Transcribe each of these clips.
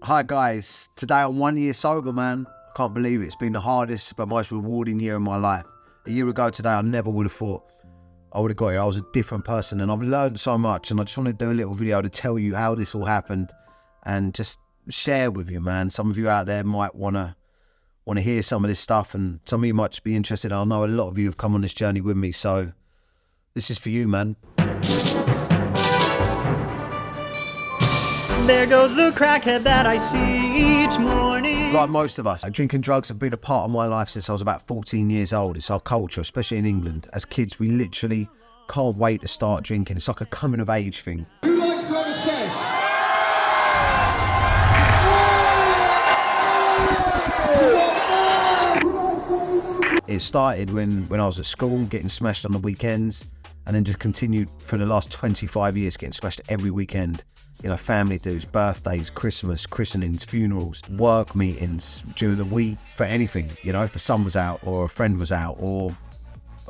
Hi guys, today I'm 1 year sober, man. I can't believe it. It's been the hardest but most rewarding year of my life. A year ago today, I never would have thought I would have got here. I was a different person and I've learned so much, and I just want to do a little video to tell you how this all happened and just share with you, man. Some of you out there might want to hear some of this stuff, and some of you might just be interested. I know a lot of you have come on this journey with me, so this is for you, man. There goes the crackhead that I see each morning. Like most of us, drinking drugs have been a part of my life since I was about 14 years old. It's our culture, especially in England. As kids, we literally can't wait to start drinking. It's like a coming of age thing. Who likes to have a sesh? It started when I was at school, getting smashed on the weekends, and then just continued for the last 25 years, getting smashed every weekend. You know, family dues, birthdays, Christmas, christenings, funerals, work meetings during the week, for anything. You know, if the sun was out or a friend was out or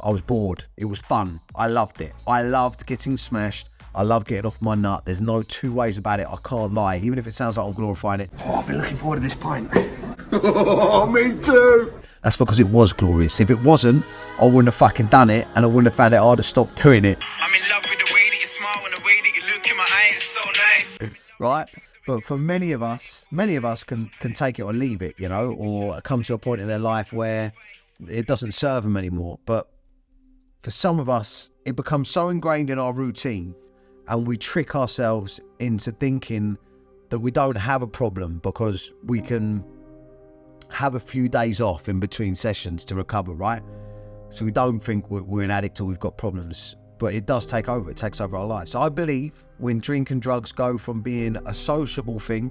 I was bored, it was fun. I loved it. I loved getting smashed. I love getting off my nut. There's no two ways about it. I can't lie, even if it sounds like I'm glorifying it. Oh, I've been looking forward to this pint. Oh, me too. That's because it was glorious. If it wasn't, I wouldn't have fucking done it, and I wouldn't have found it hard to stop doing it. I'm in love with the way that you smile and the way that you look in my eyes. It's so nice. Right? But for many of us can take it or leave it, you know, or come to a point in their life where it doesn't serve them anymore. But for some of us, it becomes so ingrained in our routine, and we trick ourselves into thinking that we don't have a problem because we can have a few days off in between sessions to recover, right? So we don't think we're an addict or we've got problems, but it does take over. It takes over our lives. So I believe when drink and drugs go from being a sociable thing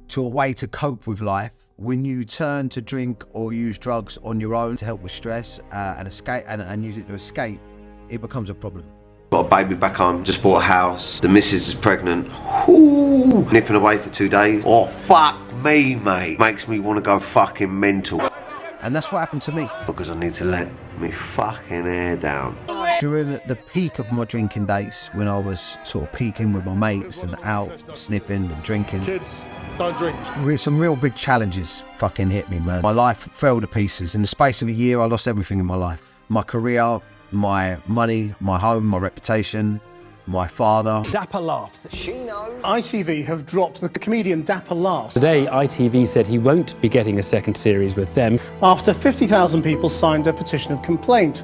to a way to cope with life, when you turn to drink or use drugs on your own to help with stress and escape and use it to escape, it becomes a problem. Got a baby back home, just bought a house, the missus is pregnant. Ooh, nipping away for 2 days. Oh, fuck me, mate. Makes me want to go fucking mental. And that's what happened to me. Because I need to let me fucking hair down. During the peak of my drinking days, when I was sort of peaking with my mates and out sniffing and drinking. Kids, don't drink. Some real big challenges fucking hit me, man. My life fell to pieces. In the space of a year, I lost everything in my life. My career, my money, my home, my reputation, my father. Dapper laughs. She knows. ITV have dropped the comedian Dapper Laughs Today, ITV said he won't be getting a second series with them. after 50,000 people signed a petition of complaint.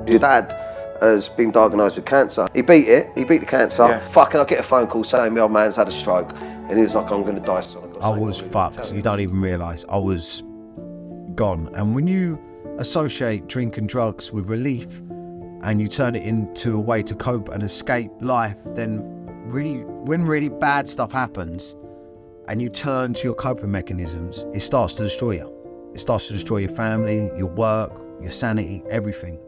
Your dad has been diagnosed with cancer. He beat the cancer. Yeah. Fucking, I get a phone call saying my old man's had a stroke. And he was like, I'm going to die soon. I was fucked. You don't even realise. I was gone. And when you associate drink and drugs with relief and you turn it into a way to cope and escape life, then when really bad stuff happens and you turn to your coping mechanisms, it starts to destroy you. It starts to destroy your family, your work, your sanity, everything.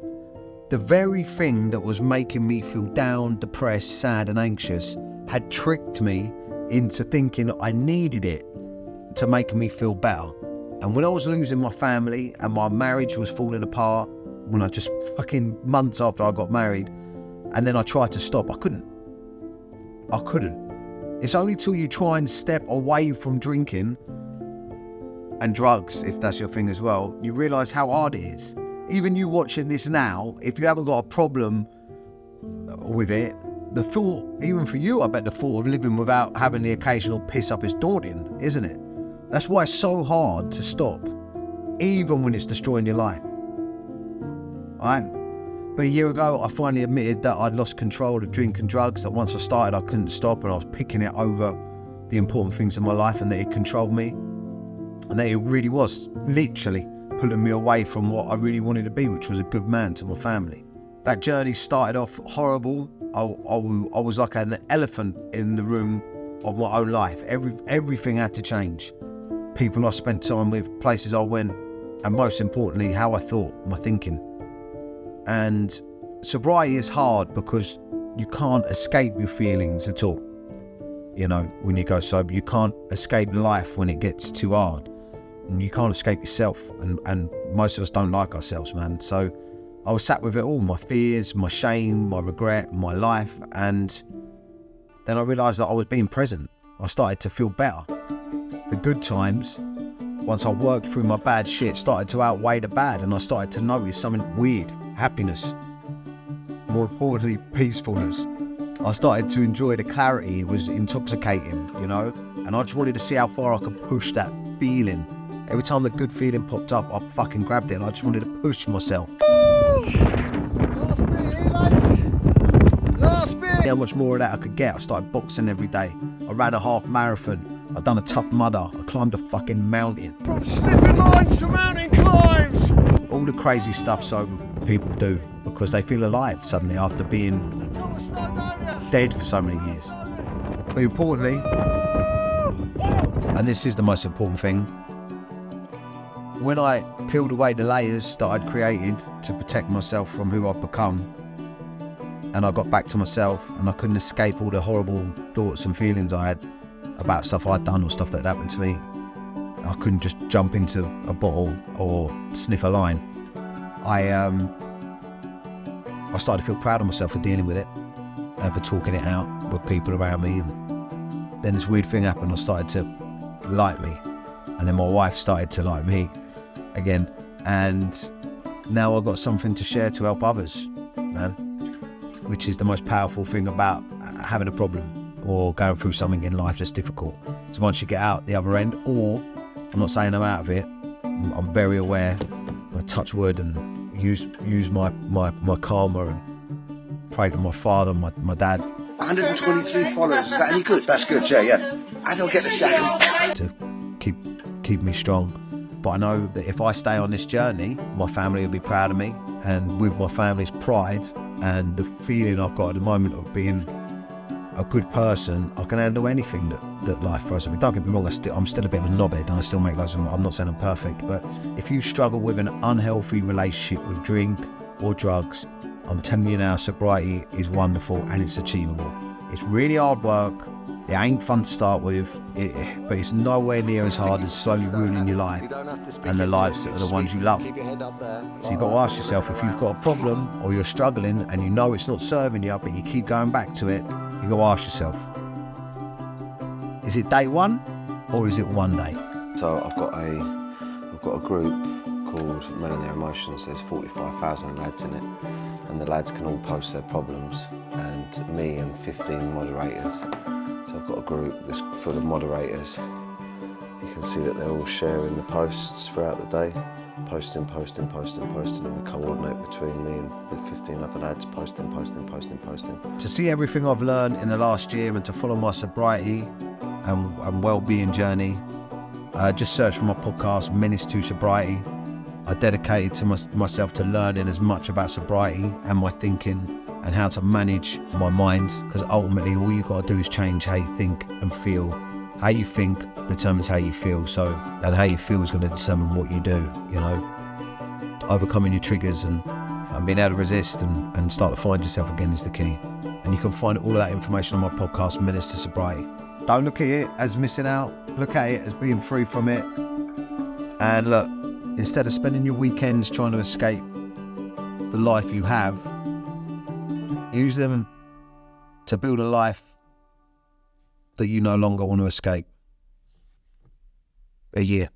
The very thing that was making me feel down, depressed, sad and anxious had tricked me into thinking I needed it to make me feel better. And when I was losing my family and my marriage was falling apart, when I just fucking months after I got married, and then I tried to stop, I couldn't. It's only till you try and step away from drinking and drugs, if that's your thing as well, you realise how hard it is. Even you watching this now, if you haven't got a problem with it, the thought, even for you, I bet the thought of living without having the occasional piss up is daunting, isn't it? That's why it's so hard to stop, even when it's destroying your life. Right? But a year ago, I finally admitted that I'd lost control of drink and drugs, that once I started, I couldn't stop, and I was picking it over the important things in my life, and that it controlled me. And that it really was, literally, pulling me away from what I really wanted to be, which was a good man to my family. That journey started off horrible. I was like an elephant in the room of my own life. Everything had to change. People I spent time with, places I went, and most importantly, how I thought, my thinking. And sobriety is hard because you can't escape your feelings at all. You know, when you go sober, you can't escape life when it gets too hard. And you can't escape yourself. And most of us don't like ourselves, man. So I was sat with it all, my fears, my shame, my regret, my life. And then I realised that I was being present. I started to feel better. The good times, once I worked through my bad shit, started to outweigh the bad, and I started to notice something weird, happiness. More importantly, peacefulness. I started to enjoy the clarity. It was intoxicating, you know? And I just wanted to see how far I could push that feeling. Every time the good feeling popped up, I fucking grabbed it, and I just wanted to push myself. Last bit here, lads. Last bit. How much more of that I could get. I started boxing every day. I ran a half marathon. I've done a tough mudder. I climbed a fucking mountain. From sniffing lines to mountain climbs. All the crazy stuff sober people do because they feel alive suddenly after being dead for so many years. But importantly, and this is the most important thing, when I peeled away the layers that I'd created to protect myself from who I've become, and I got back to myself, and I couldn't escape all the horrible thoughts and feelings I had about stuff I'd done or stuff that happened to me. I couldn't just jump into a bottle or sniff a line. I started to feel proud of myself for dealing with it and for talking it out with people around me. And then this weird thing happened. I started to like me, and then my wife started to like me again. And now I've got something to share to help others, man, which is the most powerful thing about having a problem or going through something in life that's difficult. So once you get out the other end, or I'm not saying I'm out of it, I'm very aware. I touch wood and use my karma and pray to my father, my dad. 123 followers. Is that any good? That's good, yeah. I don't get the shackle. To keep me strong. But I know that if I stay on this journey, my family will be proud of me, and with my family's pride and the feeling I've got at the moment of being a good person, I can handle anything that life throws at me. Don't get me wrong, I'm still a bit of a knobhead, and I still make loads of. I'm not saying I'm perfect, but if you struggle with an unhealthy relationship with drink or drugs, I'm telling you now, sobriety is wonderful and it's achievable. It's really hard work. It ain't fun to start with, but it's nowhere near as hard as slowly ruining your life and the lives that are the ones you love. So you've got to ask yourself, if you've got a problem or you're struggling and you know it's not serving you, but you keep going back to it, you've got to ask yourself, is it day one or is it one day? So I've got a group called Men and Their Emotions. There's 45,000 lads in it, and the lads can all post their problems, and me and 15 moderators. So I've got a group that's full of moderators. You can see that they're all sharing the posts throughout the day, posting, and we coordinate between me and the 15 other lads, posting. To see everything I've learned in the last year and to follow my sobriety and well-being journey, just search for my podcast, Menace to Sobriety. I dedicated to myself to learning as much about sobriety and my thinking and how to manage my mind, because ultimately all you got to do is change how you think and feel. How you think determines how you feel, and how you feel is going to determine what you do, you know. Overcoming your triggers and being able to resist and start to find yourself again is the key. And you can find all of that information on my podcast, Menace to Sobriety. Don't look at it as missing out, look at it as being free from it. And look, instead of spending your weekends trying to escape the life you have, use them to build a life that you no longer want to escape. A year.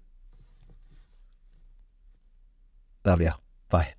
Love ya. Bye.